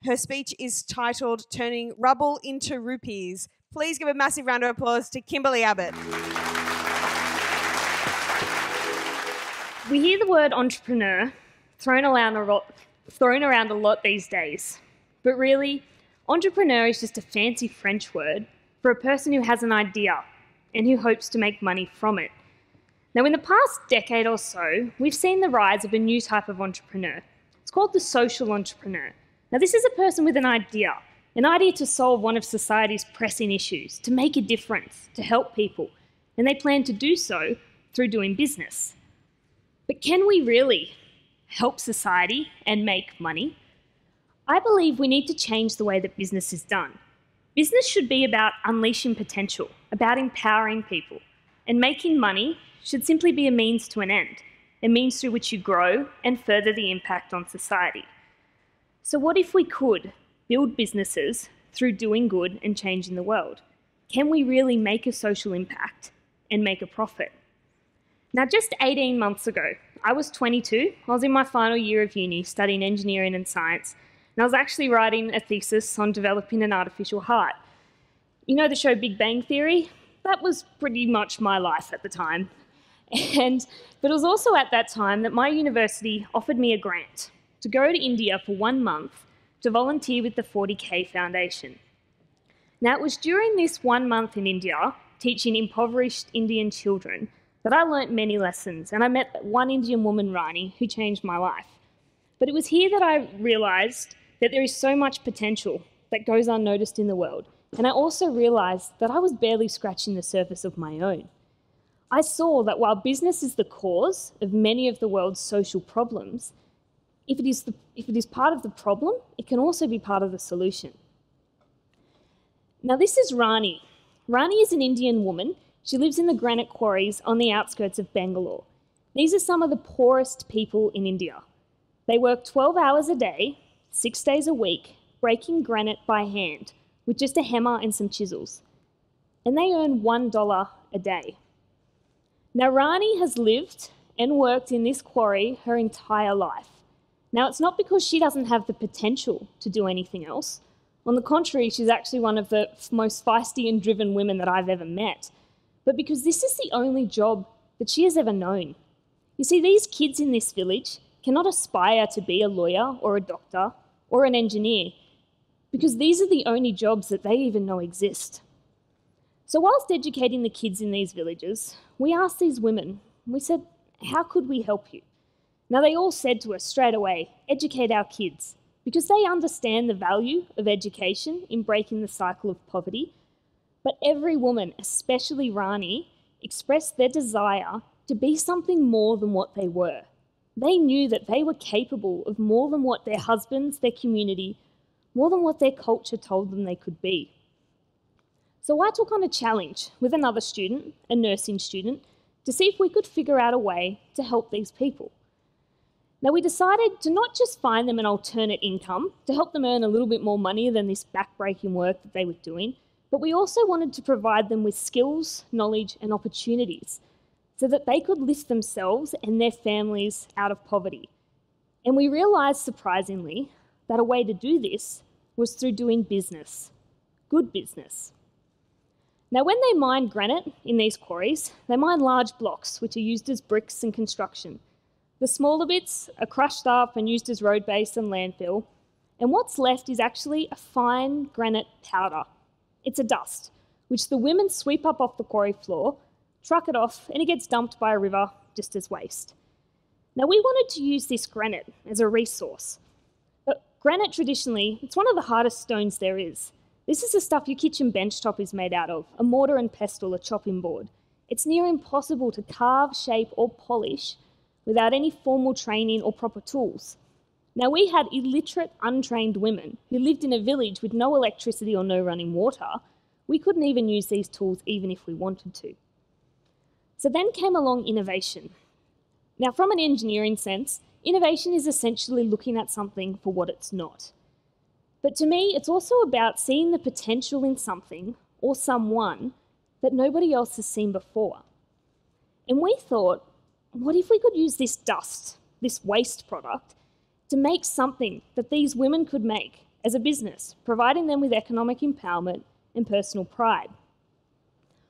Her speech is titled Turning Rubble into Rupees. Please give a massive round of applause to Kimberley Abbott. We hear the word entrepreneur thrown around a lot these days. But really, entrepreneur is just a fancy French word for a person who has an idea and who hopes to make money from it. Now, in the past decade or so, we've seen the rise of a new type of entrepreneur. It's called the social entrepreneur. Now, this is a person with an idea to solve one of society's pressing issues, to make a difference, to help people, and they plan to do so through doing business. But can we really help society and make money? I believe we need to change the way that business is done. Business should be about unleashing potential, about empowering people, and making money should simply be a means to an end, a means through which you grow and further the impact on society. So what if we could build businesses through doing good and changing the world? Can we really make a social impact and make a profit? Now, just 18 months ago, I was 22. I was in my final year of uni studying engineering and science, and I was actually writing a thesis on developing an artificial heart. You know the show Big Bang Theory? That was pretty much my life at the time. But it was also at that time that my university offered me a grant to go to India for 1 month to volunteer with the 40K Foundation. Now, it was during this 1 month in India, teaching impoverished Indian children, that I learnt many lessons, and I met one Indian woman, Rani, who changed my life. But it was here that I realised that there is so much potential that goes unnoticed in the world, and I also realised that I was barely scratching the surface of my own. I saw that while business is the cause of many of the world's social problems, if it is part of the problem, it can also be part of the solution. Now, this is Rani. Rani is an Indian woman. She lives in the granite quarries on the outskirts of Bangalore. These are some of the poorest people in India. They work 12 hours a day, 6 days a week, breaking granite by hand with just a hammer and some chisels. And they earn $1 a day. Now, Rani has lived and worked in this quarry her entire life. Now, it's not because she doesn't have the potential to do anything else. On the contrary, she's actually one of the most feisty and driven women that I've ever met. But because this is the only job that she has ever known. You see, these kids in this village cannot aspire to be a lawyer or a doctor or an engineer because these are the only jobs that they even know exist. So whilst educating the kids in these villages, we asked these women, we said, how could we help you? Now, they all said to us straight away, educate our kids, because they understand the value of education in breaking the cycle of poverty. But every woman, especially Rani, expressed their desire to be something more than what they were. They knew that they were capable of more than what their husbands, their community, more than what their culture told them they could be. So I took on a challenge with another student, a nursing student, to see if we could figure out a way to help these people. Now, we decided to not just find them an alternate income to help them earn a little bit more money than this back-breaking work that they were doing, but we also wanted to provide them with skills, knowledge, and opportunities so that they could lift themselves and their families out of poverty. And we realised, surprisingly, that a way to do this was through doing business, good business. Now, when they mine granite in these quarries, they mine large blocks which are used as bricks in construction. The smaller bits are crushed up and used as road base and landfill, and what's left is actually a fine granite powder. It's a dust, which the women sweep up off the quarry floor, truck it off, and it gets dumped by a river just as waste. Now, we wanted to use this granite as a resource. But granite traditionally, it's one of the hardest stones there is. This is the stuff your kitchen benchtop is made out of, a mortar and pestle, a chopping board. It's near impossible to carve, shape, or polish without any formal training or proper tools. Now, we had illiterate, untrained women who lived in a village with no electricity or no running water. We couldn't even use these tools even if we wanted to. So then came along innovation. Now, from an engineering sense, innovation is essentially looking at something for what it's not. But to me, it's also about seeing the potential in something or someone that nobody else has seen before. And we thought, what if we could use this dust, this waste product, to make something that these women could make as a business, providing them with economic empowerment and personal pride.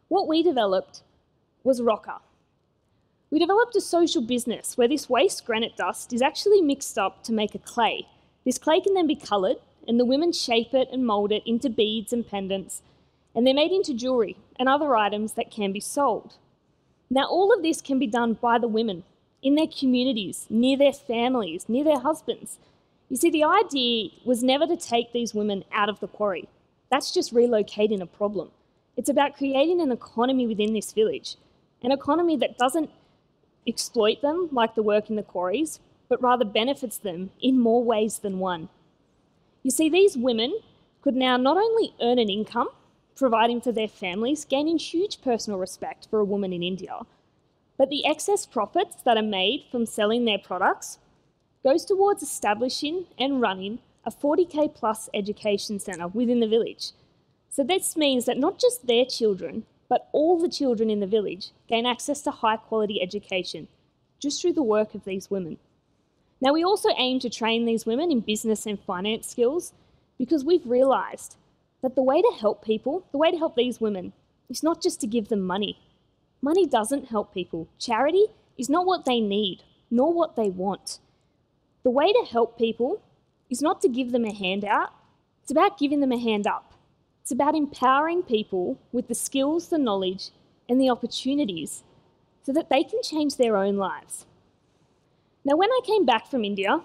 What we developed was Roka. We developed a social business where this waste granite dust is actually mixed up to make a clay. This clay can then be coloured, and the women shape it and mould it into beads and pendants, and they're made into jewellery and other items that can be sold. Now, all of this can be done by the women in their communities, near their families, near their husbands. You see, the idea was never to take these women out of the quarry. That's just relocating a problem. It's about creating an economy within this village, an economy that doesn't exploit them like the work in the quarries, but rather benefits them in more ways than one. You see, these women could now not only earn an income, providing for their families, gaining huge personal respect for a woman in India, but the excess profits that are made from selling their products goes towards establishing and running a 40k plus education centre within the village. So this means that not just their children, but all the children in the village gain access to high quality education just through the work of these women. Now, we also aim to train these women in business and finance skills because we've realised that the way to help people, the way to help these women, is not just to give them money. Money doesn't help people. Charity is not what they need, nor what they want. The way to help people is not to give them a handout, it's about giving them a hand up. It's about empowering people with the skills, the knowledge, and the opportunities so that they can change their own lives. Now, when I came back from India,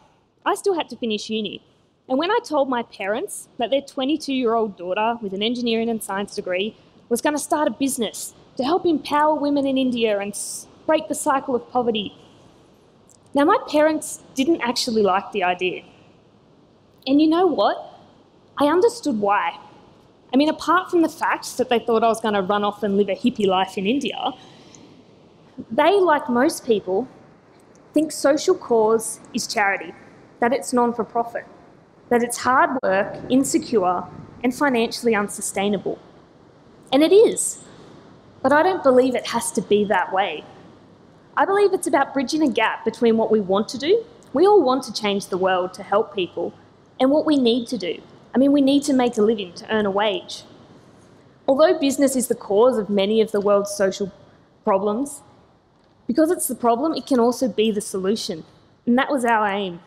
I still had to finish uni. And when I told my parents that their 22-year-old daughter with an engineering and science degree was going to start a business to help empower women in India and break the cycle of poverty, now my parents didn't actually like the idea. And you know what? I understood why. I mean, apart from the fact that they thought I was going to run off and live a hippie life in India, they, like most people, think social cause is charity, that it's non-for-profit, that it's hard work, insecure, and financially unsustainable. And it is, but I don't believe it has to be that way. I believe it's about bridging a gap between what we want to do, we all want to change the world to help people, and what we need to do. I mean, we need to make a living to earn a wage. Although business is the cause of many of the world's social problems, because it's the problem, it can also be the solution. And that was our aim.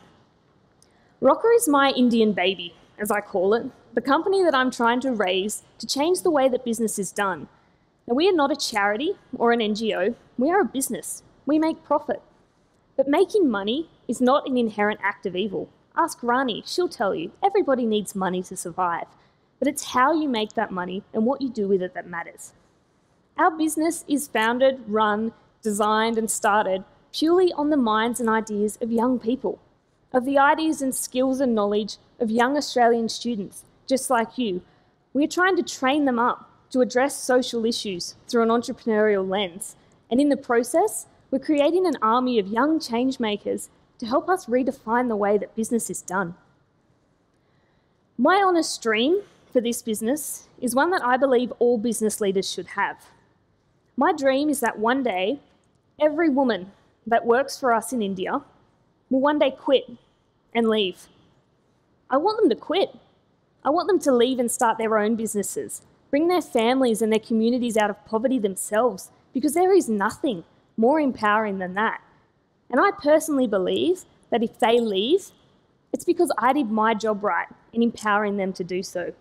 Roka is my Indian baby, as I call it, the company that I'm trying to raise to change the way that business is done. Now, we are not a charity or an NGO, we are a business. We make profit. But making money is not an inherent act of evil. Ask Rani, she'll tell you, everybody needs money to survive. But it's how you make that money and what you do with it that matters. Our business is founded, run, designed and started purely on the minds and ideas of young people, of the ideas and skills and knowledge of young Australian students, just like you. We are trying to train them up to address social issues through an entrepreneurial lens. And in the process, we're creating an army of young changemakers to help us redefine the way that business is done. My honest dream for this business is one that I believe all business leaders should have. My dream is that one day, every woman that works for us in India will one day quit and leave. I want them to quit. I want them to leave and start their own businesses, bring their families and their communities out of poverty themselves, because there is nothing more empowering than that. And I personally believe that if they leave, it's because I did my job right in empowering them to do so.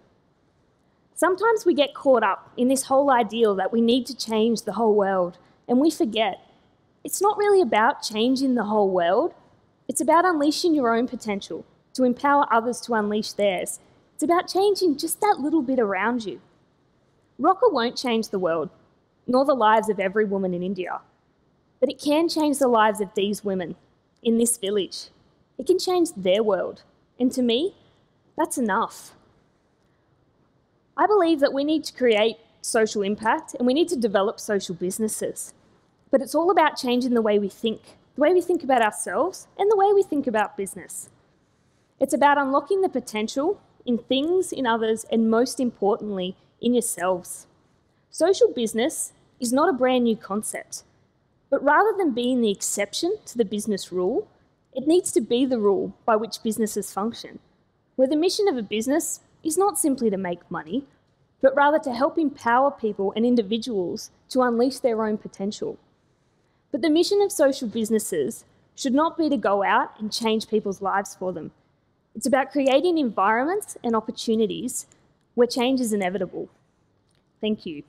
Sometimes we get caught up in this whole ideal that we need to change the whole world, and we forget it's not really about changing the whole world. It's about unleashing your own potential to empower others to unleash theirs. It's about changing just that little bit around you. Roka won't change the world, nor the lives of every woman in India, but it can change the lives of these women in this village. It can change their world, and to me, that's enough. I believe that we need to create social impact and we need to develop social businesses, but it's all about changing the way we think about ourselves and the way we think about business. It's about unlocking the potential in things, in others, and most importantly, in yourselves. Social business is not a brand new concept, but rather than being the exception to the business rule, it needs to be the rule by which businesses function. where the mission of a business is not simply to make money, but rather to help empower people and individuals to unleash their own potential. But the mission of social businesses should not be to go out and change people's lives for them. It's about creating environments and opportunities where change is inevitable. Thank you.